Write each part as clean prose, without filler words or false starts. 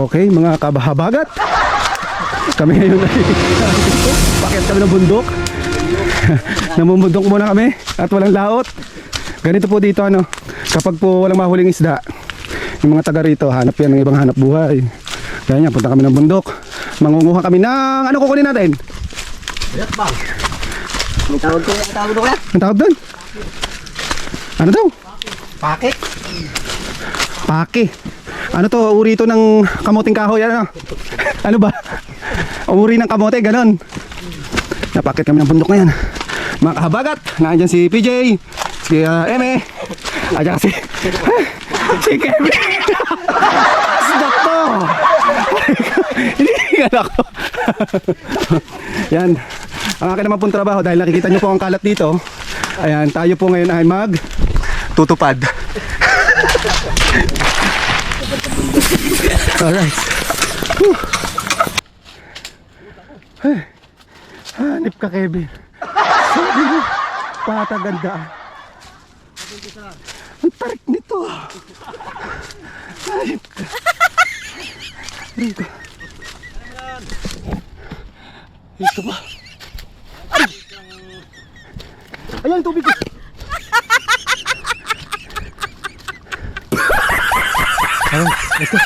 Okay, mga kabahabagat. Kami ngayon ay pakyat kami ng bundok. Namumundok muna kami at walang laot. Ganito po dito ano, kapag po walang mahuling isda, yung mga taga rito hanap yan ng ibang hanap buhay. Kaya punta kami ng bundok. Mangunguha kami ng ano kukunin natin? Bilat bang. May tawag ko, ang tawag doon. Ang tawag doon? Ano daw? Pakit. Pake. Ano to? Uri ito ng kamuting kahoy. Ano? Ano ba? Uri ng kamote, ganon. Napakit kami ng bundok na yan. Mga kahabagat, nandiyan si PJ, si Eme, at saka si Kevin. Asdak to! Hindi ako. Yan. Ang akin naman pong trabaho, dahil nakikita nyo po ang kalat dito. Ayan, tayo po ngayon ay tutupad. Alright. Hey. Hanip ka, Kevin. Sabi mo, patagandaan. Ang tarik nito. Hanip ka. Rito. Ito ba? Ay! Ayan, tubig ko. Ayun, ito.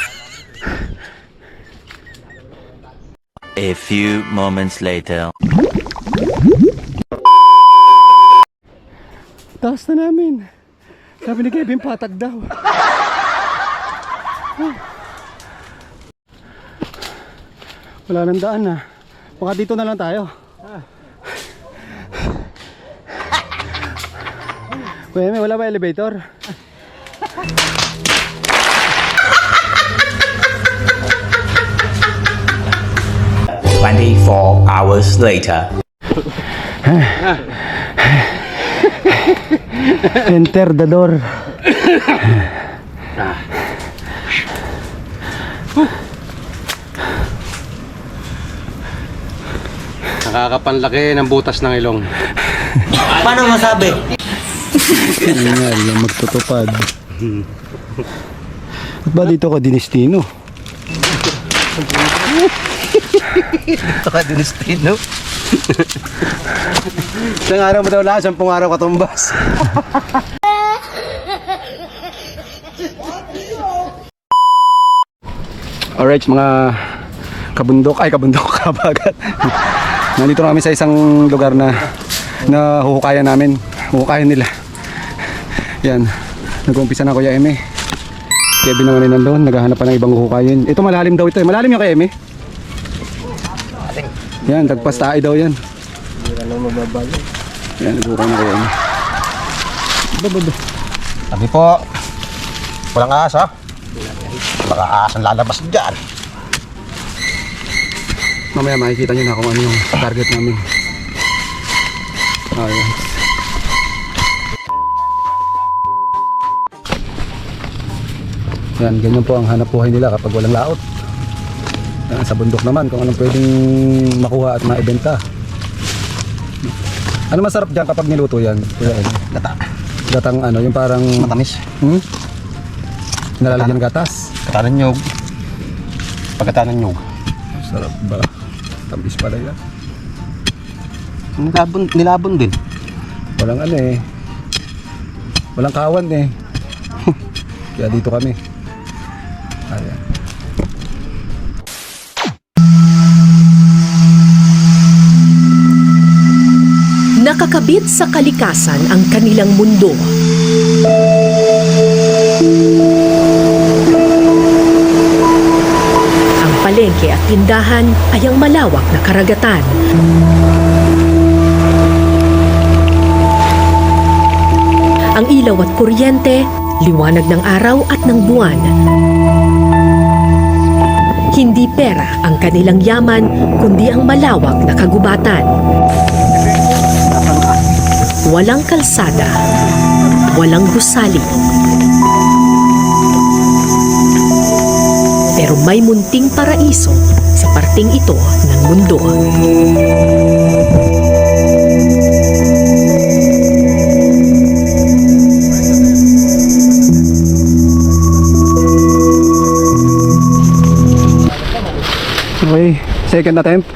A few moments later. Taas na namin. Sabi ni Kevin, patag daw. Wala nang daan na. Baka dito na lang tayo. Kuya, wala ba elevator? Hours later. Enter the door. Nakakapanlaki ng butas ng ilong. Paano masabi? Hindi nga lang magtutupad. Ba't ba dito ka dinistino? Ito ka dinistino. Isang araw mo daw lahat, 10 araw katumbas. Alright mga kabundok, kabagat. Nandito na kami sa isang lugar na huhukayan namin. Huhukayan nila. Yan, nag-uumpisa na Kuya Eme. Kevin naman ay nandun, naghahanap pa ng ibang huhukayin. Ito malalim daw ito eh. Malalim yung kay Eme. Yan, tagpas tayo daw yan. Yan, naghuhukay na Kuya Eme. Sabi po, walang ahas ha? Baka ahas ang lalabas dyan. Mamaya makikita nyo na kung ano yung target namin. Ayan. Yan, ganyan po ang hanap buhay nila kapag walang laot. Yan, sa bundok naman kung anong pwedeng makuha at maibenta. Ano masarap dyan kapag niluto yan? Gata. Gatang ano, yung parang Matamis. nalalagyan ng gatas. Katanan nyog. Pagkatanan nyog. Sarap ba? Tamis pala yan. Nilabon din. Walang ano eh. Walang kawan eh. Kaya dito kami. Ayan. Nakakabit sa kalikasan ang kanilang mundo. Ang palengke at tindahan ay ang malawak na karagatan. Ang ilaw at kuryente, liwanag ng araw at ng buwan. Hindi pera ang kanilang yaman, kundi ang malawak na kagubatan. Walang kalsada, walang gusali. Pero may munting paraiso sa parting ito ng mundo. Okay, second attempt.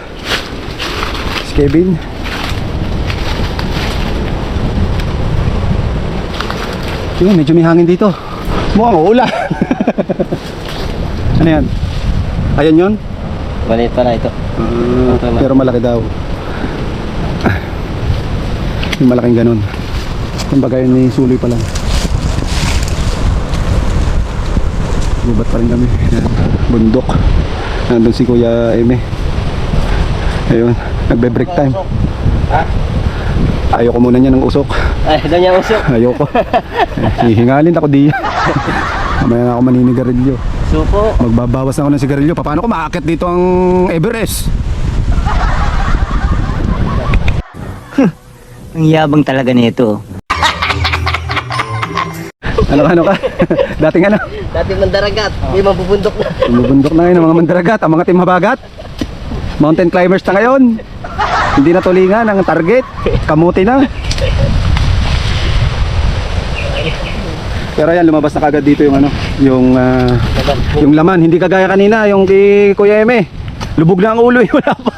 Si Kevin. Yun, medyo may hangin dito. Mukhang uulan. Ano yan? Ayan yun? Maliit pa na ito. Pero malaki daw. Yung malaking ganun. Kumbaga yun may suloy pa lang. Gubat pa rin kami. Yan, bundok. Nandun si Kuya Eme. Ayun, nagbe-break time. Ayoko muna niya ng usok. Ay, doon niya usok. Ayoko. Hihingalin ako di. Mamaya na ako maninigarilyo. Supo. Magbabawas na ako ng sigarilyo. Paano ko maakit dito ang Everest? Ang yabang talaga nito. Ano ka? Dating ano? Dating mandaragat. May mabubundok na. Bumubundok na ngayon ang mga mandaragat, ang mga timhabagat. Mountain climbers na ngayon. Hindi na tulingan ang target. Kamuti na. Pero yan, lumabas na kagad dito yung ano, yung laman. Hindi kagaya kanina, yung kay Kuya Eme. Lubog na ang ulo, wala pa.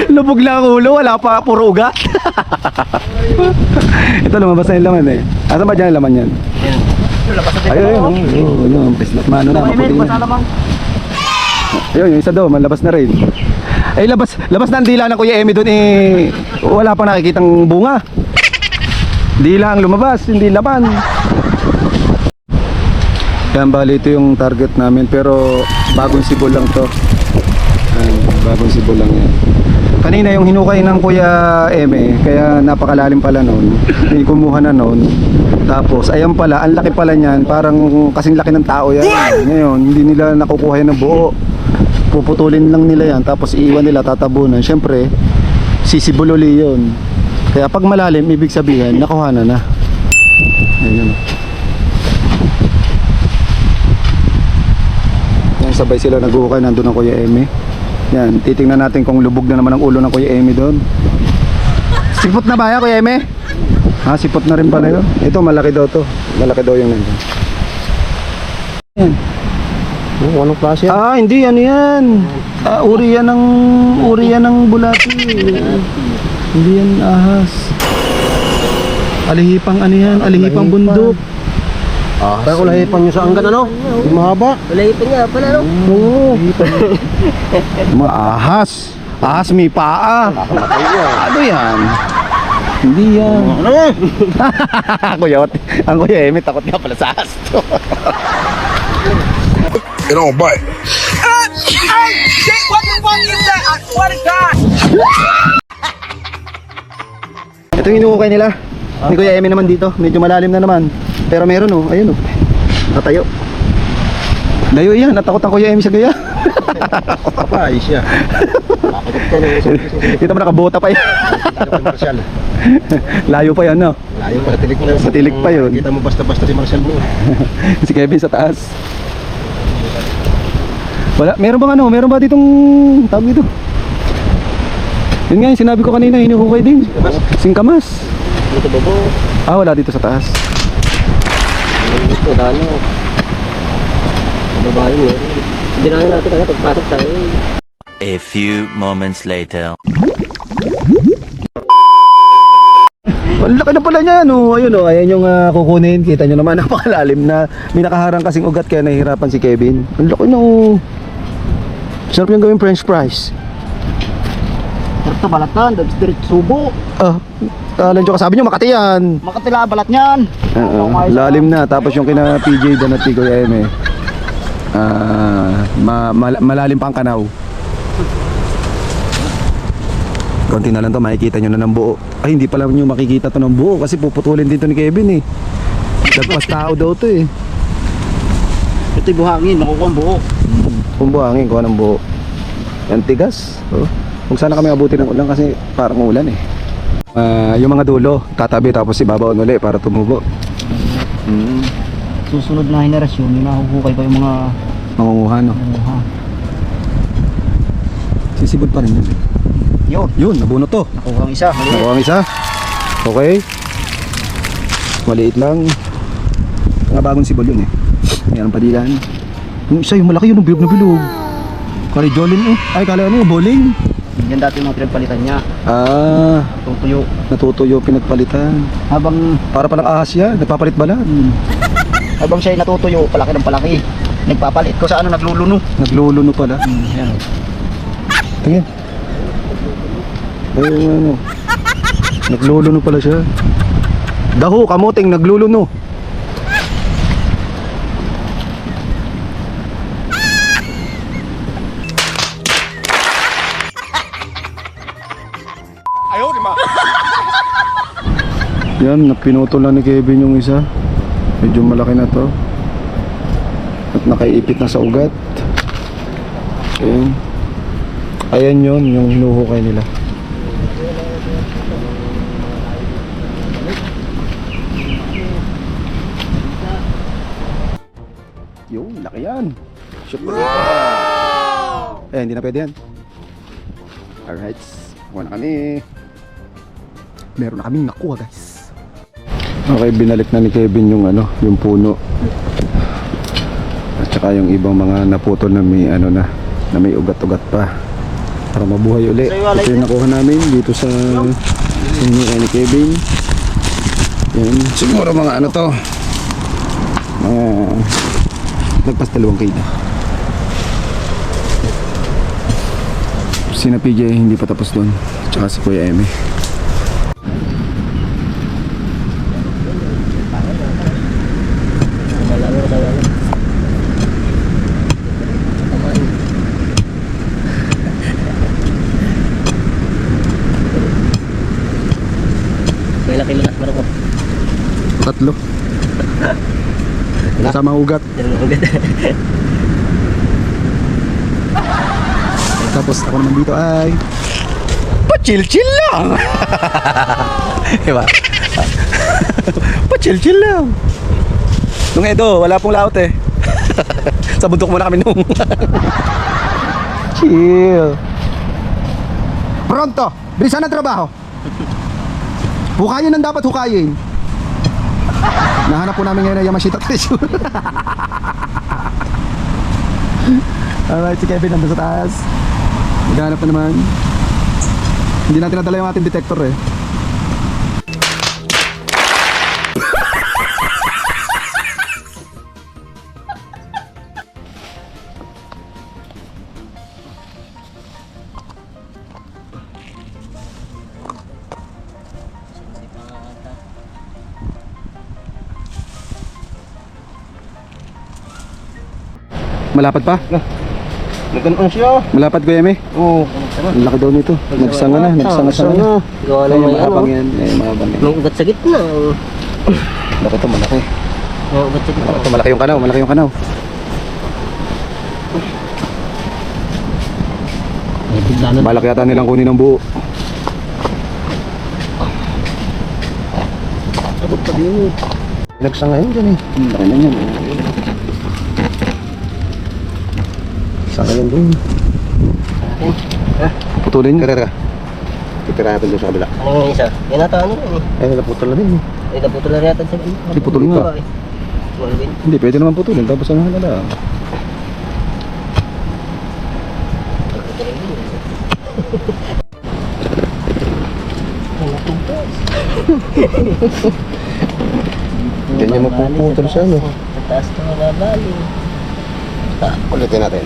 Lubog na ang ulo, wala pa, puro ugat. Ito, lumabas na yung laman eh. Asan ba dyan yung laman yan? Ayun, ayun, mano na, maputi na. Ayun, yung isa doon, malabas na rin. Ay, labas na ang dila ng Kuya Eme doon eh, wala pa nakikitang bunga. Dila ang lumabas, hindi laman. Yan, bali ito yung target namin, pero bagong sibol lang to. Bagong sibol lang yan. Kanina yung hinukay ng Kuya Eme, kaya napakalalim pala noon. May kumuha na noon. Tapos ayan pala, ang laki pala niyan, parang kasing laki ng tao yan. Ngayon, hindi nila nakukuha yan ng buo. Puputulin lang nila yan, tapos iiwan nila, tatabunan. Siyempre, sisibol uli yun. Kaya pag malalim, ibig sabihin, nakuha na. Ayun. Yan, sabay sila nag-uukay, nandun ang Kuya Eme. Yan, titingnan natin kung lubog na naman ang ulo ng Kuya Eme doon. Sipot na ba yan, Kuya Eme? Ha, sipot na rin pala yun. Ito, malaki daw to. Malaki daw yung nandun. Yan. Anong klase yan? Ah, hindi, ano yan? Uri yan ng bulati. Hindi yan ahas. Alihipang ano yan? Alihipang bundok. Kaya ko lahipan nyo sa anggan ano? Yung mahaba. Malahipin nga pala, no? Oo. Mga ahas. Ahas may paa. Ano yan? Hindi yan. Ano? Ang Kuya Eme, takot nga pala sa ahas to. It don't bite. Ito yung inuukay nila. Ni Kuya Eme naman dito. Medyo malalim na naman. Pero meron oh. Ayun oh. Natayo. Layo yan. Natakot ang Kuya Eme sa gaya. Ay siya. Dito mo nakabota pa yan. Marshall. Layo pa yan no. Layo pa, tilik na. Sa tilik pa yun. Kita mo basta-basta si Marshall mo. Si Kevin sa taas. Wala, meron ba ditong tawag dito? Yun nga yung sinabi ko kanina, hinuhukay din. Singkamas. Dito babo. Ah, wala dito sa taas. Dito, dano. Babae mo. Hindi na natin agad pagpasok tayo. A few moments later. Ang laki na pala niya, no? Ayun oh, ayan yung kukunin. Kita nyo naman, napakalalim na. May nakaharang kasing ugat kaya nahihirapan si Kevin. Ang laki na oh. Sarap yung gawing french fries. Ito balatan, street subo. Alam nyo, kasabi nyo, Makati yan. Makatila balat niyan. Lalim na. Tapos yung kina PJ doon at Kuya Eme, malalim pa ang kanaw. Konti na lang to, makikita nyo na ng buo. Ay, hindi pala nyo makikita to ng buo kasi puputulin dito ni Kevin eh. Dagpas tao daw to eh. Ito'y buhangin, makukuha ang buo. Kung buhangin, kuha ng buo. Yan tigas. Oh. Kung sana kami abutin ng ulan kasi parang ulan eh. Yung mga dulo, tatabi tapos ibabaon ulit para tumubo. Susunod na henerasyon, yung nahuhukay pa yung mga Mangunguha no. Sisibot pa rin yun. Yun, nabuno to. nakuha ang isa. Nakuha ang isa. Okay. Maliit lang. Mga bagong sibol yun eh. Mayroon padilan. Yung isa, yung malaki yun, yung bilog na bilog. Kali Jolin eh. Ay, kala ano yung bowling. Yan dati mga pinagpalitan niya. Ah, Tutuyo. natutuyo pinagpalitan. Habang Para palang ahas yan, nagpapalit bala. habang siya ay natutuyo, palaki ng palaki. Nagpapalit ko sa ano, nagluluno. Nagluluno pala. Yan. Tingin. Ay, ano. Nagluluno pala siya. Daho, kamuting, nagluluno. Yan, napinutol lang ni Kevin yung isa. Medyo malaki na to. At nakaiipit na sa ugat. Ayan. Ayan yun, yung hinuhukay nila. Yung, laki yan. Shoot mo. Eh, hindi na pwede yan. Alright, kuha na kami. Meron na kaming nakuha, guys. Okay, binalik na ni Kevin yung ano, yung puno. At saka yung ibang mga naputol na may ano na may ugat-ugat pa. Para mabuhay uli. Ito yung nakuha namin dito sa hinukay ni Kevin. Yan, siguro mga ano to. Mga nagpas 2 kilo. Sina PJ hindi pa tapos doon. Tsaka si Kuya Eme. May laki lakas meron ko. 3. Kasama ugat. Tapos ako naman dito ay pa-chill-chill lang. Diba? Pa-chill-chill lang. Nung Edo, wala pong laot eh. Sa bundok muna kami nung chill. Pronto, bilisan ang trabaho. Hukayin ang dapat hukayin. Nahanap po namin ngayon na Yamashita Treasure. Alright, si Kevin nandun sa taas. Maghanap na naman. Hindi natin nadala yung ating detector eh. Malapad pa? Nagkanon siya. Malapad ko Yeme? Oo. Ang laki daw nito. Nagsanga na, nagsanga-sanga na. Gawa Ay, na may maabang ano. yan. Ay, maabang yan. May ugat sa gitna. Laki to, malaki. May ugat sa gitna. Ito, malaki yung kanaw, malaki yung kanaw. May bigla na. Balak yata nilang kunin ng buo. Abot pa din. Nagsanga yun dyan eh. Laki na yan. Sanga yan doon. Putulin nyo. Tara. Titira natin doon sa kabila. Ano yung isa? Yan nata ano rin eh. Eh, naputol na rin eh. Ay, naputol na rin yata sa gitna. Hindi, putol nga. Walwin. Hindi, pwede naman putulin. Tapos ano na. Hindi niya mapuputol siya, no? Sa taas ko nabali. Ulitin natin.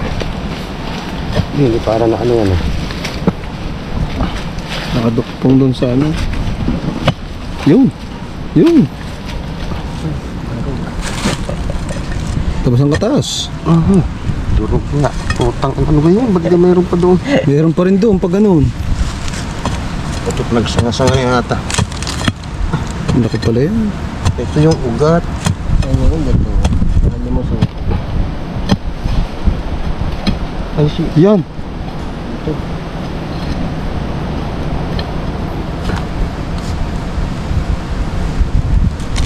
Hindi, para na ano yan eh. Nakadukpong doon sa ano. Yun. Yun. Tapos ang kataas. Aha. Durog nga. Putang, ano ba yun? Ba't di mayroon pa doon? Meron pa rin doon pag ganun. Ito't nagsanga-sanga yata. Ang laki pala yan. Ito yung ugat. Ano yung ugat to? Ano mo so? Ay, si... Yan.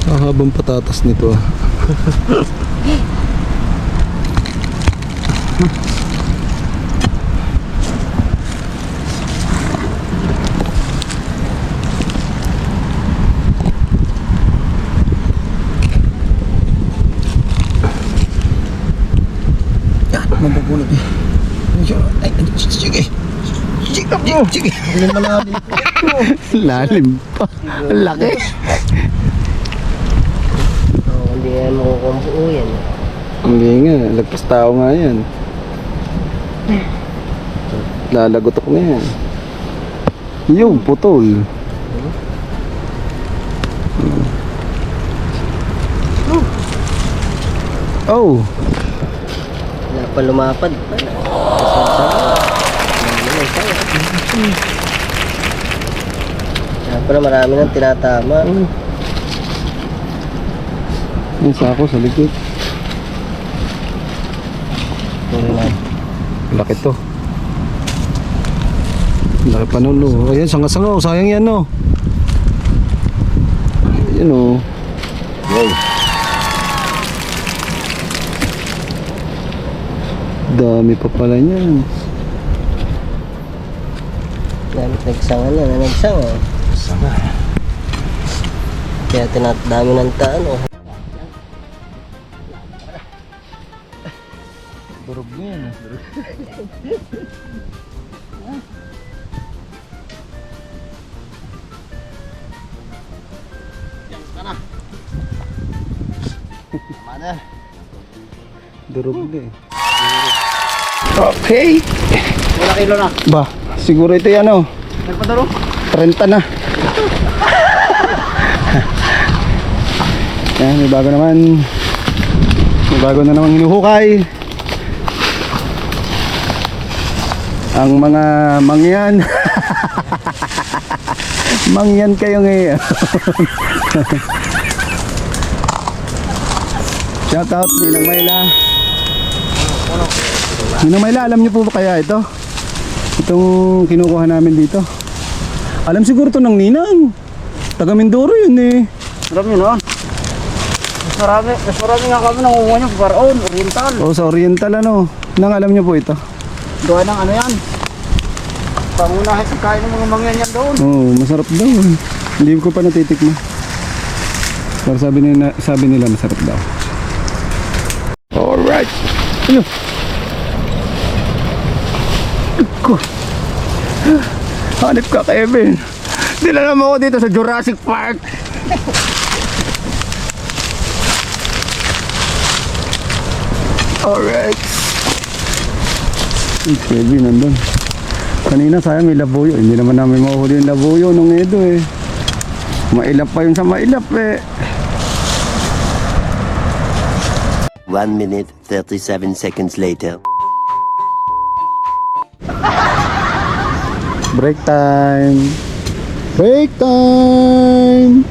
Kahabang patatas nito ah. Ay, sige. Sige. Lalim pa. Ang laki. Hindi nga makukumbuo yan. Hindi nga, lagpas tao nga yan. Lalagotok na yan. Yung putol. Oh, Wala pa lumapad. Kaya pala marami nang tinatama. yung sako sa likod. Laki to. Laki pa nun, no. Ayan, sanga-sanga, oh. Sayang yan, no. Ayan, oh. Wow. Dami pa pala niyan. Damit nagsanga na, nagsanga. Sama. Kaya tinatdami ng taano. Durog na yan, Durog na eh. Okay. Wala kilo na. Ba, siguro ito yan, oh. Nagpadaro? 30 na. Yan, may bago naman. May bago na namang hinuhukay. Ang mga mangyan. Mangyan kayo ngayon. Shout out, Ninang Mayla. Ninang Mayla, alam niyo po ba kaya ito? Itong kinukuha namin dito. Alam siguro to ng Ninang. Taga Mindoro yun eh. Marami noon. Mas marami nga kami nangunguha niya sa Paraon, Oriental. O sa Oriental ano. Nang alam niyo po ito. Doon ng ano yan. Pangunahin sa kain ng mga mangyan yan doon. Oo, masarap daw. Hindi ko pa natitikman. Pero sabi nila masarap daw. Alright. Ano? Ko. Hanip ka, Kevin. Dinala mo ako dito sa Jurassic Park. Alright. Kevin nandun. Kanina sayang may labuyo. Hindi naman namin mahuhuli yung labuyo nung Edo eh. Mailap pa yun sa mailap eh. 1 minute, 37 seconds later. Break time. Break time.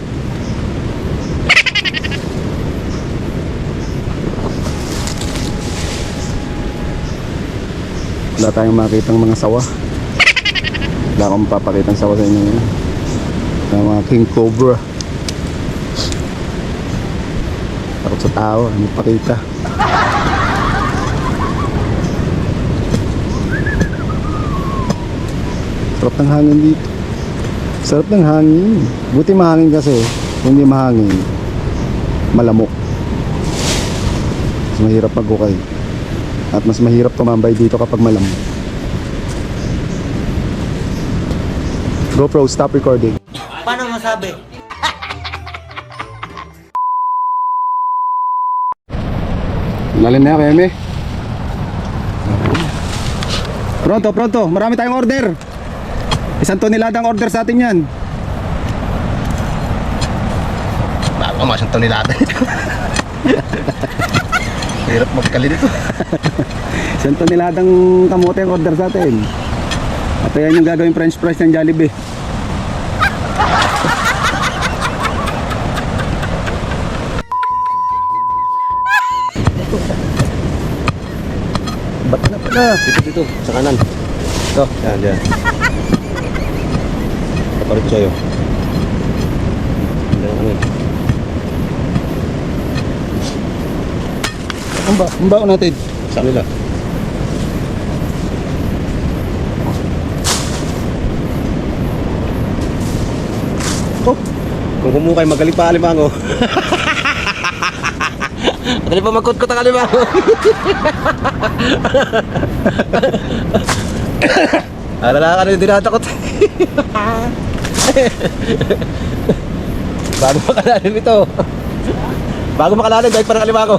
Wala tayong makitang mga sawa. Wala akong papakitang sawa sa inyo ngayon. Ng mga king cobra. Takot sa tao, ano pakita. Sarap ng hangin dito. Sarap ng hangin. Buti mahangin kasi. Kung hindi mahangin, malamok. Mas mahirap maghukay. At mas mahirap tumambay dito kapag malamok. GoPro, stop recording. Paano masabi? Lalim na yan, Keme. Pronto, pronto. Marami tayong order. 1 toneladang order sa atin yan. Bago mas ang tonelada. Hirap magkali dito. 1 toneladang kamote ang order sa atin. At yan yung gagawing french fries ng Jollibee. Ba't na pala? Dito, sa kanan. Ito, yan. Kapalit ko sa'yo. Ang baon natin. Sa kanila. Oh, kung kumukay, magaling pa alimango. Madali pa magkut-kut ang alimango. Alala ka na yung tinatakot. Bago makalalim ito. Bago makalalim, dahil parang alimango.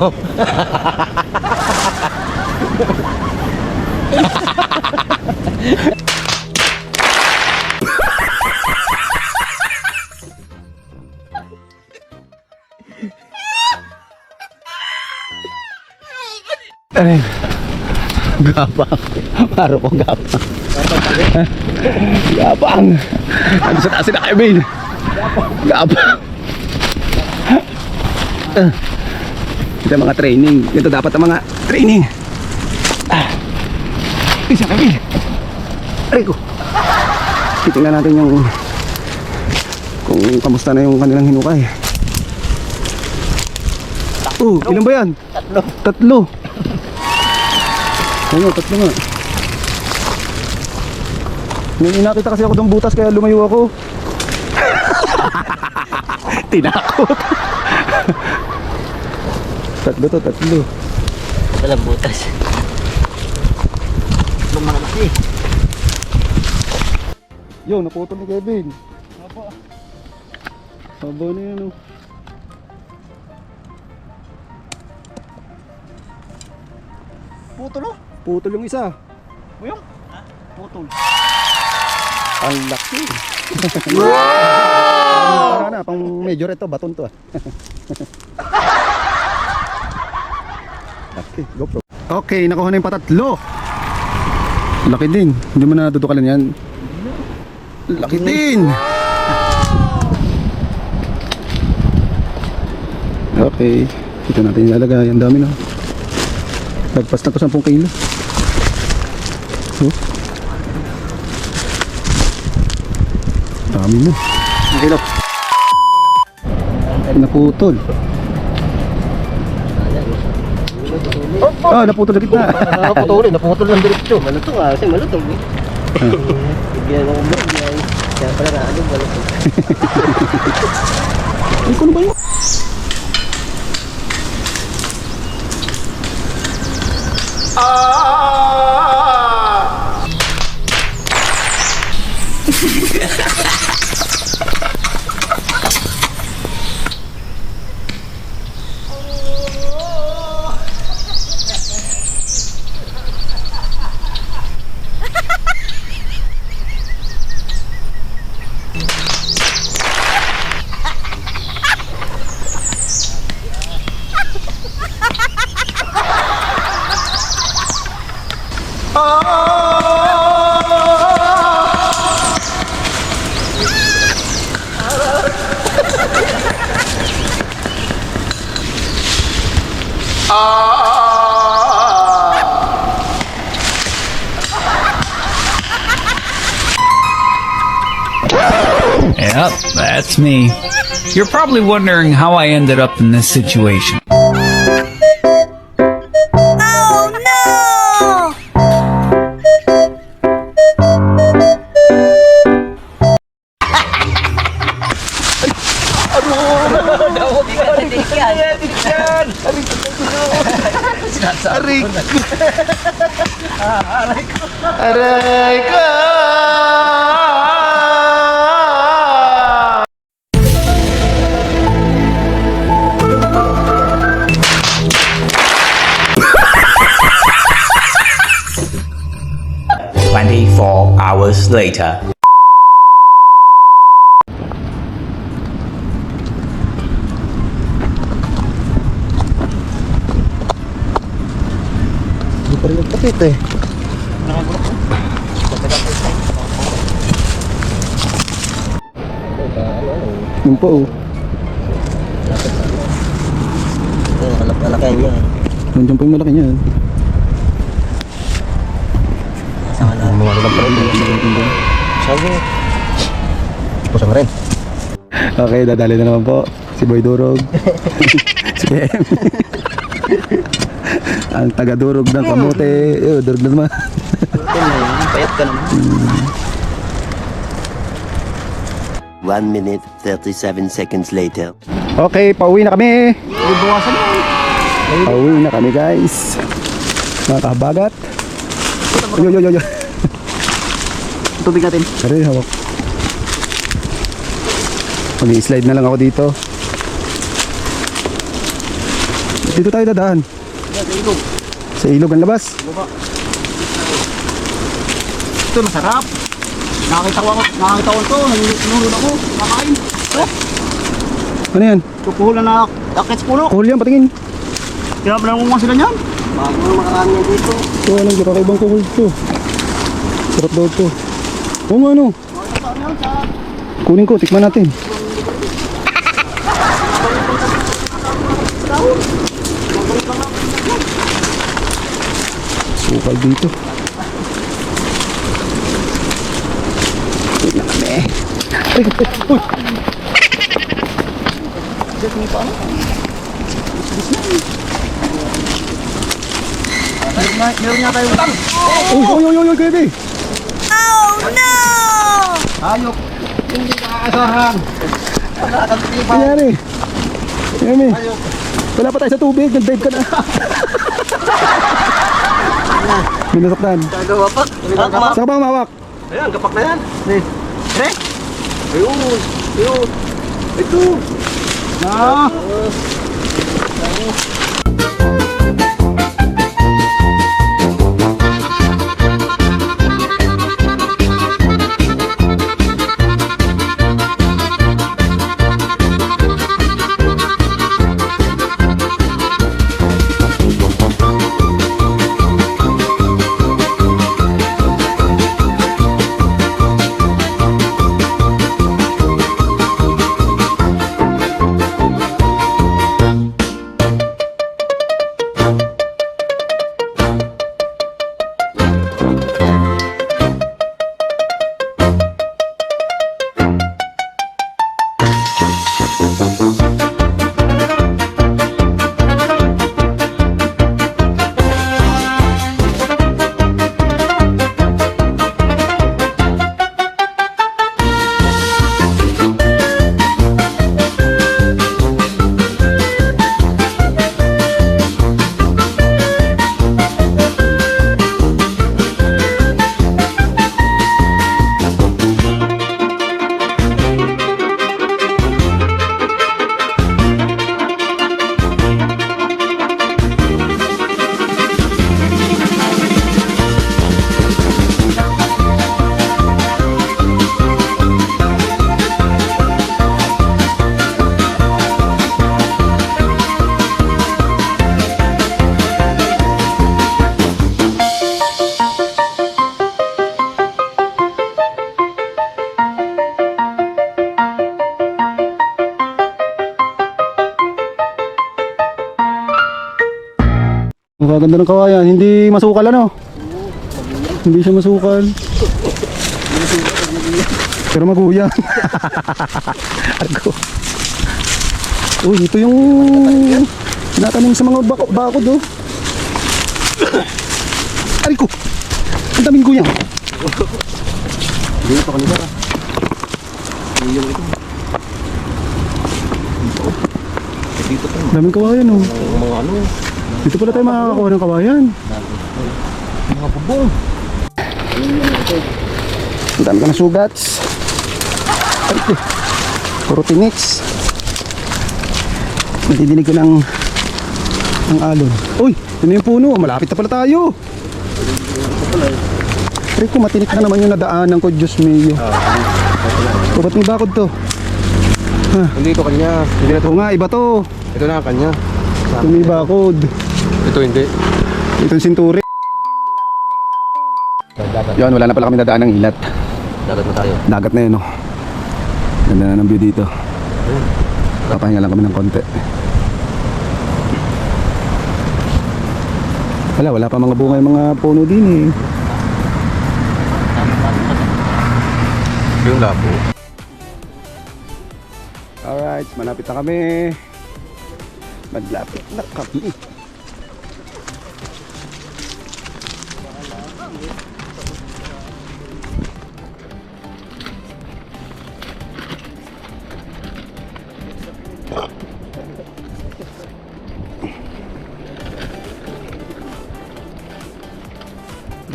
Ay, gapang. Paro ko gapang. Gapang. Ano sa taas na Kevin? Gapang. Ito mga training. Ito dapat ang mga training. Isa Kevin. Aray ko. Titingnan natin yung kung kamusta na yung kanilang hinukay. Ilan ba yan? Tatlo. Ayun, tatlo nga. Nung inakita kasi ako ng butas kaya lumayo ako. Tinakot. Tatlo. Walang butas. Lumalaki. Yo, naputol ni Kevin. Opo. Haba na yan oh. Putol oh. Putol yung isa. Buyong. Putol. Ang laki. Wow! Para na, pang major ito, baton to ah. Okay, GoPro. Okay, nakuha na yung patatlo. Laki din. Hindi mo na natutukalan yan. Laki din. Okay. Ito natin ilalagay. Ang dami na. Lagpas na to 10 kilo. Oh. Dami na. Kilo. Naputol. Naputol na gitna. Naputol ng diretso. Malutong ah, kasi malutong eh. Bigyan ako mo, kaya pala na ano, malutong. Ay, kung ano ba yun? Yep, that's me. You're probably wondering how I ended up in this situation. Aray ko! Hours later. Hindi pa rin nagkapit eh. Yun po oh. Malaki niya. Nandiyan po yung malaki niyan. Mga lang pa rin. Sabi. Pusang rin. Okay, dadali na naman po. Si Boy Durog. Si PM. Ang taga-durog ng kamote. Durog na naman. Payat ka naman. 1 minute, 37 seconds later. Okay, pauwi na kami. Buwasan mo. Pauwi na kami guys. Mga kahabagat. Yo. Tubig natin. Aray, hawak. Mag-i-slide na lang ako dito. Dito tayo dadaan. Sa ilog ang labas. Ito masarap. Nakakita ko ito. Nanunod ako. Kakain. Ano yan? Kukuhulan na akit sa puno. Kuhol yan, patingin. Kaya pa lang sila niyan. Bago na makarami yan dito. Ito, anong kakaibang kuhol to. Sarap daw to. Oo nga, ano? Kunin ko, tikman natin. Sukal dito. Wait na kami. Ay, uy! Meron nga tayong utang. Uy, Kuya. Ayok. Hindi nakakasahan. Nangyari? Nangyari? Wala pa tayo sa tubig, nag-dive ka na. Minasaktan. Gagawa pa. Saan ka ba humawak? Ayan, kapak na yan. Tre? Ayun. Ito. Na. Magaganda ng kawayan, hindi masukal ano? Hindi siya masukal. Pero maguya. Argo. Uy, ito yung tinatanim sa mga bakod oh. Aray ko! Ang daming guya. Hindi pa kanina. Daming kawayan oh. Mga ano. Dito pala tayo makakakuha ng kawayan. Mga bubong. Ang dami ka na sugats. Aray ko. Puro tinix. Nadidinig ko ng alon. Uy! Ito na yung puno. Malapit na pala tayo. Aray ko, matinik na naman yung nadaanan ko. Diyos mio. O, ba't may bakod to? Hindi ito kanya. Hindi na Oo nga, iba to. Ito na kanya. Ito may bakod. Ito hindi. Ito yung sinturi. Yan, wala na pala kami dadaan ng ilat. Dagat na tayo. Dagat na yun, oh. Ganda na ng view dito. Papahinga lang kami ng konti. Wala pa mga bunga yung mga puno din eh. Yung labo. Alright, malapit na kami. Malapit na kami.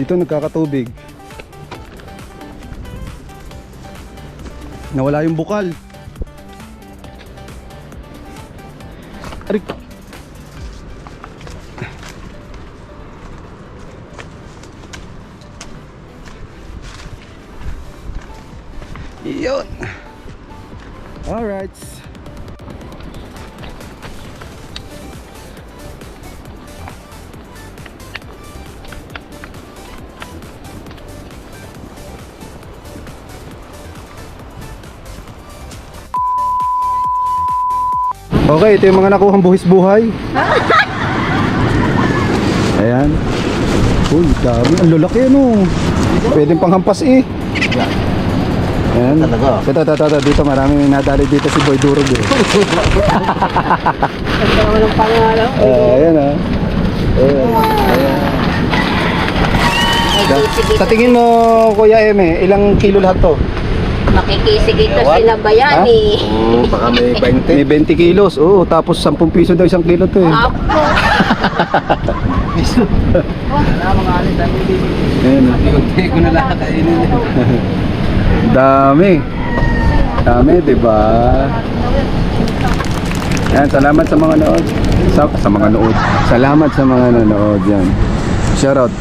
Dito nagkakatubig. Nawala yung bukal. Arik. Yun. Alright. Okay, ito yung mga nakuhang buhis-buhay. Ayan. Uy, dami. Ang lalaki ano. Pwedeng panghampas eh. Ayan. Talaga? Ito. Dito marami nadali dito si Boy Durog eh. Ang dami ng pangalan. Ayan ah. Ayan. Sa tingin mo, Kuya Eme, ilang kilo lahat to? Makikisig ito sila bayani. Baka may 20. May 20 kilos. Oo, tapos 10 piso daw isang kilo to eh. Apo. Ayan ah. Hindi ko na lahat kainin. Dami. Dami, di ba? Yan, salamat sa mga nanood. Sa mga nanood. Salamat sa mga nanood yan. Shoutout.